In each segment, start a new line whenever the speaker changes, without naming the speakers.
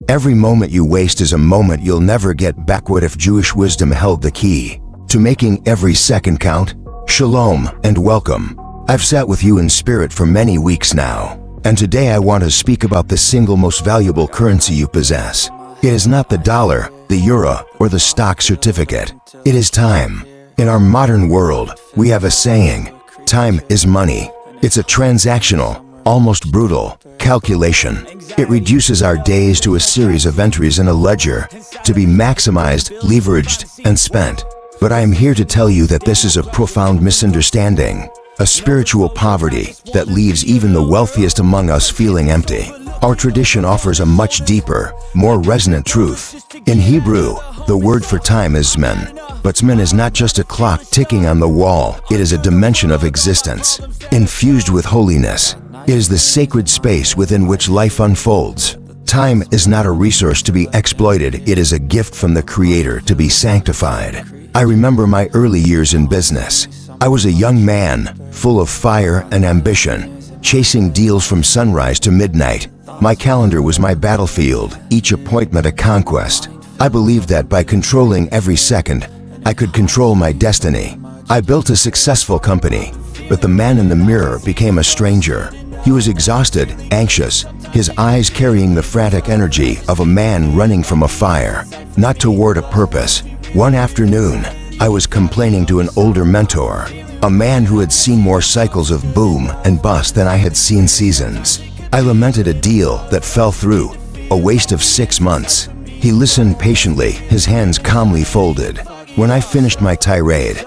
Every moment you waste is a moment you'll never get back. What if Jewish wisdom held the key to making every second count? Shalom and welcome. I've sat with you in spirit for many weeks now, and today I want to speak about the single most valuable currency you possess. It is not the dollar, the euro, or the stock certificate. It is time. In our modern world, we have a saying, time is money. It's a transactional, almost brutal calculation. It reduces our days to a series of entries in a ledger to be maximized, leveraged, and spent. But I am here to tell you that this is a profound misunderstanding, a spiritual poverty that leaves even the wealthiest among us feeling empty. Our tradition offers a much deeper, more resonant truth. In Hebrew, the word for time is Zman. But Zman is not just a clock ticking on the wall, it is a dimension of existence, infused with holiness. It is the sacred space within which life unfolds. Time is not a resource to be exploited, it is a gift from the Creator to be sanctified. I remember my early years in business. I was a young man, full of fire and ambition, chasing deals from sunrise to midnight. My calendar was my battlefield, each appointment a conquest. I believed that by controlling every second, I could control my destiny. I built a successful company, but the man in the mirror became a stranger. He was exhausted, anxious, his eyes carrying the frantic energy of a man running from a fire, not toward a purpose. One afternoon, I was complaining to an older mentor, a man who had seen more cycles of boom and bust than I had seen seasons. I lamented a deal that fell through, a waste of 6 months. He listened patiently, his hands calmly folded. When I finished my tirade,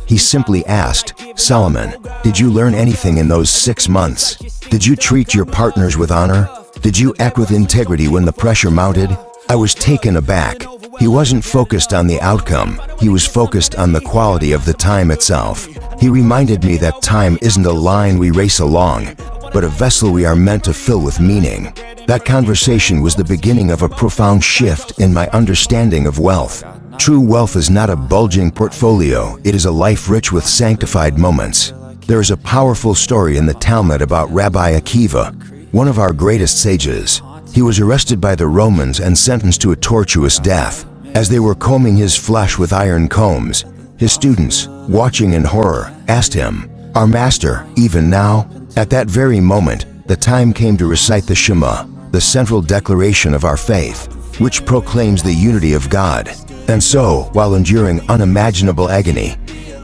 he simply asked, "Solomon, did you learn anything in those 6 months? Did you treat your partners with honor? Did you act with integrity when the pressure mounted?" I was taken aback. He wasn't focused on the outcome, he was focused on the quality of the time itself. He reminded me that time isn't a line we race along, but a vessel we are meant to fill with meaning. That conversation was the beginning of a profound shift in my understanding of wealth. True wealth is not a bulging portfolio, it is a life rich with sanctified moments. There is a powerful story in the Talmud about Rabbi Akiva, one of our greatest sages. He was arrested by the Romans and sentenced to a tortuous death. As they were combing his flesh with iron combs, his students, watching in horror, asked him, "Our master, even now?" At that very moment, the time came to recite the Shema, the central declaration of our faith, which proclaims the unity of God. And so, while enduring unimaginable agony,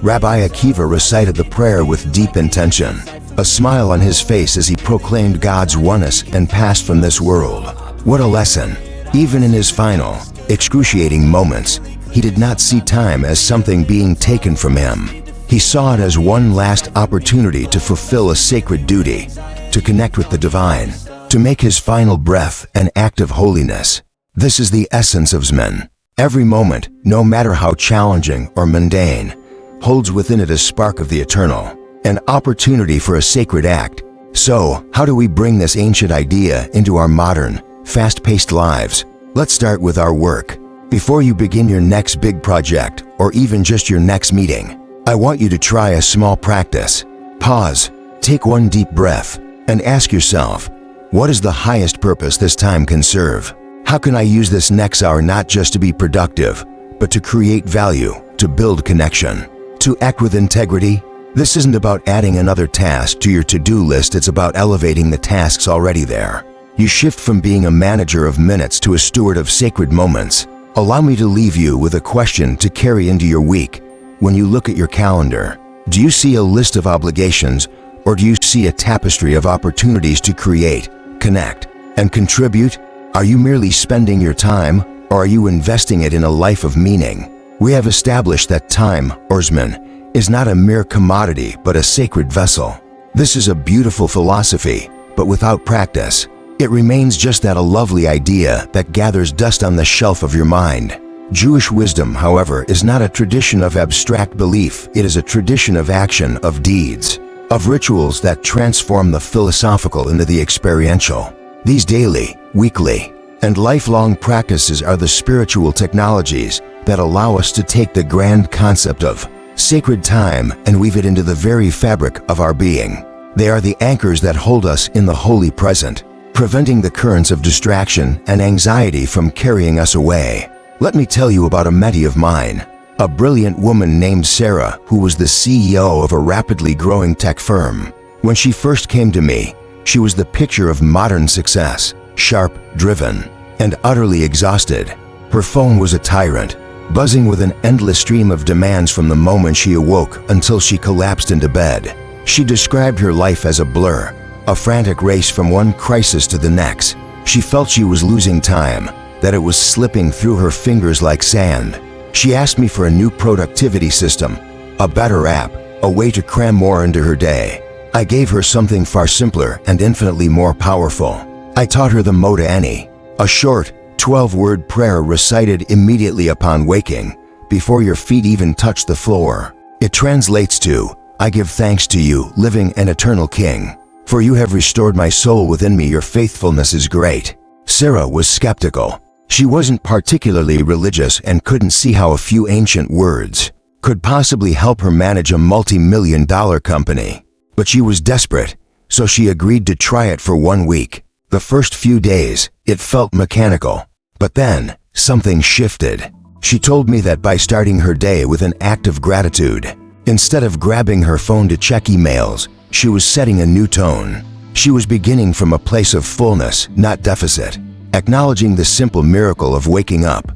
Rabbi Akiva recited the prayer with deep intention, a smile on his face as he proclaimed God's oneness and passed from this world. What a lesson! Even in his final, excruciating moments, he did not see time as something being taken from him. He saw it as one last opportunity to fulfill a sacred duty, to connect with the divine, to make his final breath an act of holiness. This is the essence of Zman. Every moment, no matter how challenging or mundane, holds within it a spark of the eternal, an opportunity for a sacred act. So, how do we bring this ancient idea into our modern, fast-paced lives? Let's start with our work. Before you begin your next big project, or even just your next meeting, I want you to try a small practice. Pause, take one deep breath, and ask yourself, what is the highest purpose this time can serve? How can I use this next hour not just to be productive, but to create value, to build connection, to act with integrity? This isn't about adding another task to your to-do list, it's about elevating the tasks already there. You shift from being a manager of minutes to a steward of sacred moments. Allow me to leave you with a question to carry into your week. When you look at your calendar, do you see a list of obligations, or do you see a tapestry of opportunities to create, connect, and contribute? Are you merely spending your time, or are you investing it in a life of meaning? We have established that time, or Zman, is not a mere commodity but a sacred vessel. This is a beautiful philosophy, but without practice, it remains just that, a lovely idea that gathers dust on the shelf of your mind. Jewish wisdom, however, is not a tradition of abstract belief, it is a tradition of action, of deeds, of rituals that transform the philosophical into the experiential. These daily, weekly, and lifelong practices are the spiritual technologies that allow us to take the grand concept of sacred time and weave it into the very fabric of our being. They are the anchors that hold us in the holy present, preventing the currents of distraction and anxiety from carrying us away. Let me tell you about a mentee of mine, a brilliant woman named Sarah, who was the CEO of a rapidly growing tech firm. When she first came to me, she was the picture of modern success, sharp, driven, and utterly exhausted. Her phone was a tyrant, buzzing with an endless stream of demands from the moment she awoke until she collapsed into bed. She described her life as a blur, a frantic race from one crisis to the next. She felt she was losing time, that it was slipping through her fingers like sand. She asked me for a new productivity system, a better app, a way to cram more into her day. I gave her something far simpler and infinitely more powerful. I taught her the Modeh, a short, 12-word prayer recited immediately upon waking, before your feet even touch the floor. It translates to, I give thanks to you, living and eternal King, for you have restored my soul within me, your faithfulness is great. Sarah was skeptical. She wasn't particularly religious and couldn't see how a few ancient words could possibly help her manage a multi-million-dollar company. But she was desperate, so she agreed to try it for 1 week. The first few days, it felt mechanical. But then, something shifted. She told me that by starting her day with an act of gratitude, instead of grabbing her phone to check emails, she was setting a new tone. She was beginning from a place of fullness, not deficit, acknowledging the simple miracle of waking up,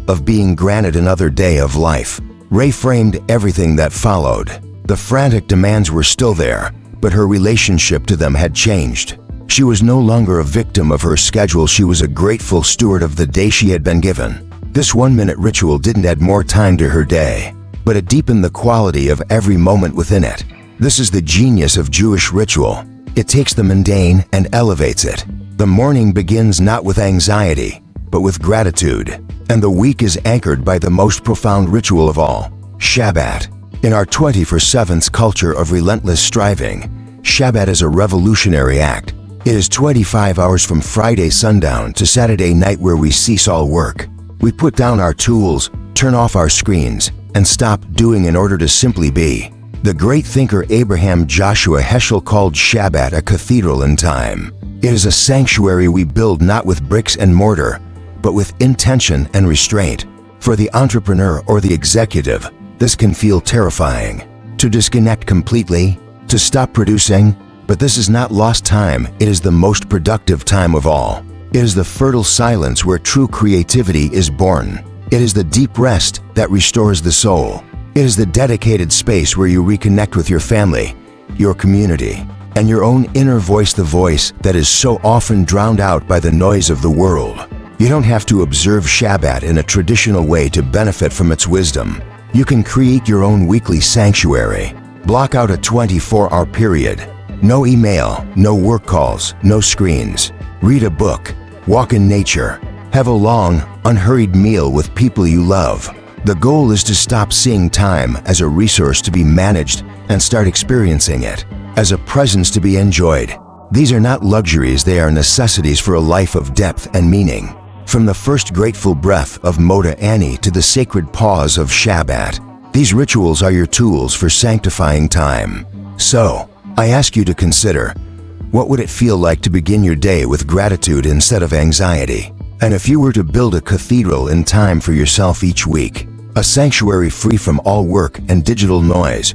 of being granted another day of life. Reframed everything that followed. The frantic demands were still there, but her relationship to them had changed. She was no longer a victim of her schedule, she was a grateful steward of the day she had been given. This 1-minute ritual didn't add more time to her day, but it deepened the quality of every moment within it. This is the genius of Jewish ritual. It takes the mundane and elevates it. The morning begins not with anxiety, but with gratitude, and the week is anchored by the most profound ritual of all, Shabbat. In our 24/7 culture of relentless striving, Shabbat is a revolutionary act. It is 25 hours from Friday sundown to Saturday night where we cease all work. We put down our tools, turn off our screens, and stop doing in order to simply be. The great thinker Abraham Joshua Heschel called Shabbat a cathedral in time. It is a sanctuary we build not with bricks and mortar, but with intention and restraint. For the entrepreneur or the executive, this can feel terrifying. To disconnect completely, to stop producing, but this is not lost time, it is the most productive time of all. It is the fertile silence where true creativity is born. It is the deep rest that restores the soul. It is the dedicated space where you reconnect with your family, your community, and your own inner voice, the voice that is so often drowned out by the noise of the world. You don't have to observe Shabbat in a traditional way to benefit from its wisdom. You can create your own weekly sanctuary. Block out a 24-hour period. No email, no work calls, no screens. Read a book, walk in nature, have a long, unhurried meal with people you love. The goal is to stop seeing time as a resource to be managed and start experiencing it as a presence to be enjoyed. These are not luxuries, they are necessities for a life of depth and meaning. From the first grateful breath of Modeh to the sacred pause of Shabbat, these rituals are your tools for sanctifying time. So, I ask you to consider, what would it feel like to begin your day with gratitude instead of anxiety? And if you were to build a cathedral in time for yourself each week, a sanctuary free from all work and digital noise,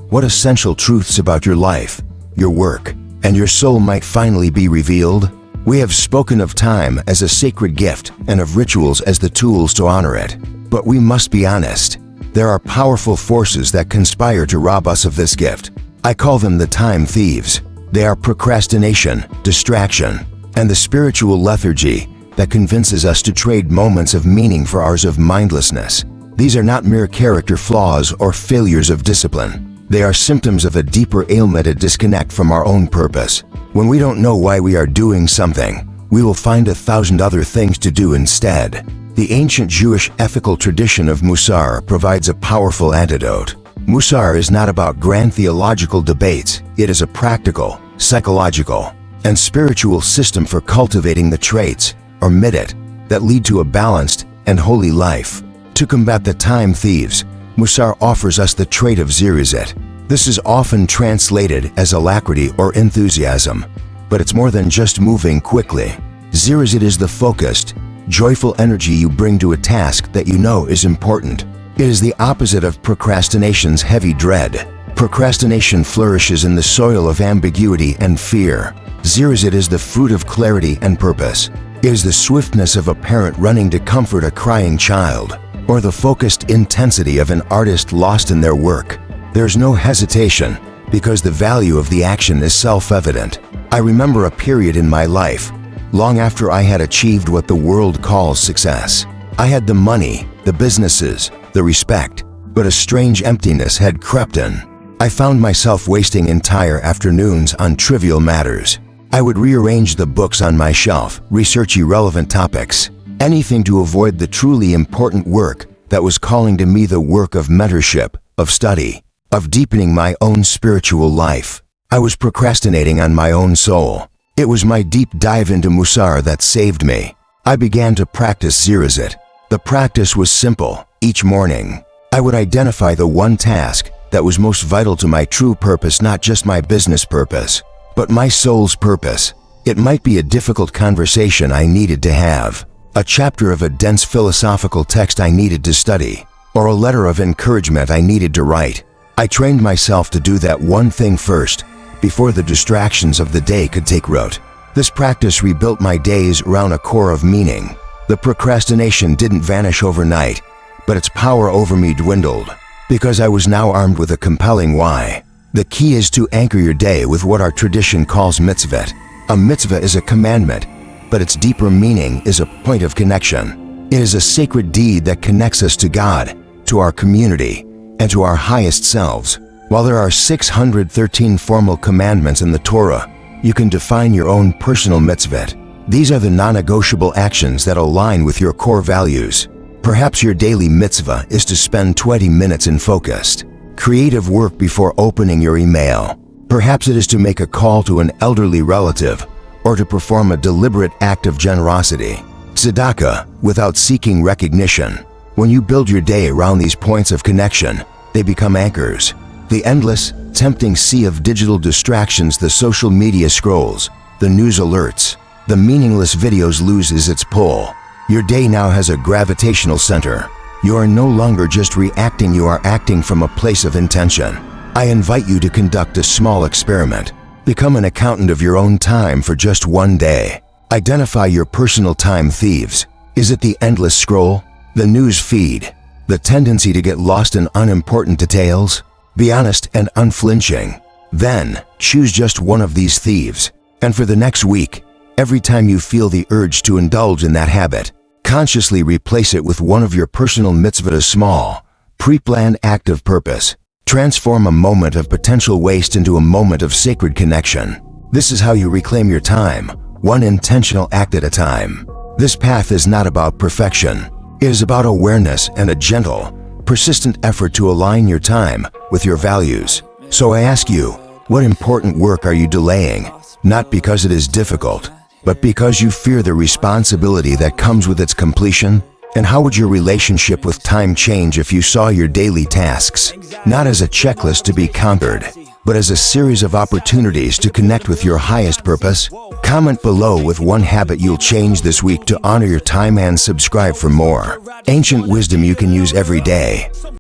what essential truths about your life, your work, and your soul might finally be revealed? We have spoken of time as a sacred gift and of rituals as the tools to honor it. But we must be honest. There are powerful forces that conspire to rob us of this gift. I call them the time thieves. They are procrastination, distraction, and the spiritual lethargy that convinces us to trade moments of meaning for hours of mindlessness. These are not mere character flaws or failures of discipline. They are symptoms of a deeper ailment, a disconnect from our own purpose. When we don't know why we are doing something, we will find 1,000 other things to do instead. The ancient Jewish ethical tradition of Mussar provides a powerful antidote. Mussar is not about grand theological debates, it is a practical, psychological, and spiritual system for cultivating the traits, or midat, that lead to a balanced and holy life. To combat the time thieves, Mussar offers us the trait of Zerizut. This is often translated as alacrity or enthusiasm, but it's more than just moving quickly. Zerizut is the focused, joyful energy you bring to a task that you know is important. It is the opposite of procrastination's heavy dread. Procrastination flourishes in the soil of ambiguity and fear. Zerizut is the fruit of clarity and purpose. It is the swiftness of a parent running to comfort a crying child, or the focused intensity of an artist lost in their work. There's no hesitation, because the value of the action is self-evident. I remember a period in my life, long after I had achieved what the world calls success. I had the money, the businesses, the respect, but a strange emptiness had crept in. I found myself wasting entire afternoons on trivial matters. I would rearrange the books on my shelf, research irrelevant topics, anything to avoid the truly important work that was calling to me, the work of mentorship, of study, of deepening my own spiritual life. I was procrastinating on my own soul. It was my deep dive into Mussar that saved me. I began to practice Zerizut. The practice was simple. Each morning, I would identify the one task that was most vital to my true purpose, not just my business purpose, but my soul's purpose. It might be a difficult conversation I needed to have, a chapter of a dense philosophical text I needed to study, or a letter of encouragement I needed to write. I trained myself to do that one thing first, before the distractions of the day could take root. This practice rebuilt my days around a core of meaning. The procrastination didn't vanish overnight, but its power over me dwindled, because I was now armed with a compelling why. The key is to anchor your day with what our tradition calls mitzvot. A mitzvah is a commandment, but its deeper meaning is a point of connection. It is a sacred deed that connects us to God, to our community, and to our highest selves. While there are 613 formal commandments in the Torah, you can define your own personal mitzvot. These are the non-negotiable actions that align with your core values. Perhaps your daily mitzvah is to spend 20 minutes in focused, creative work before opening your email. Perhaps it is to make a call to an elderly relative, or to perform a deliberate act of generosity. Tzedakah, without seeking recognition. When you build your day around these points of connection, they become anchors. The endless, tempting sea of digital distractions, the social media scrolls, the news alerts, the meaningless videos loses its pull. Your day now has a gravitational center. You are no longer just reacting, you are acting from a place of intention. I invite you to conduct a small experiment. Become an accountant of your own time for just one day. Identify your personal time thieves. Is it the endless scroll? The news feed? The tendency to get lost in unimportant details? Be honest and unflinching. Then, choose just one of these thieves. And for the next week, every time you feel the urge to indulge in that habit, consciously replace it with one of your personal mitzvot, a small, pre-planned act of purpose. Transform a moment of potential waste into a moment of sacred connection. This is how you reclaim your time, one intentional act at a time. This path is not about perfection. It is about awareness and a gentle, persistent effort to align your time with your values. So I ask you, what important work are you delaying? Not because it is difficult, but because you fear the responsibility that comes with its completion? And how would your relationship with time change if you saw your daily tasks not as a checklist to be conquered, but as a series of opportunities to connect with your highest purpose? Comment below with one habit you'll change this week to honor your time, and subscribe for more ancient wisdom you can use every day.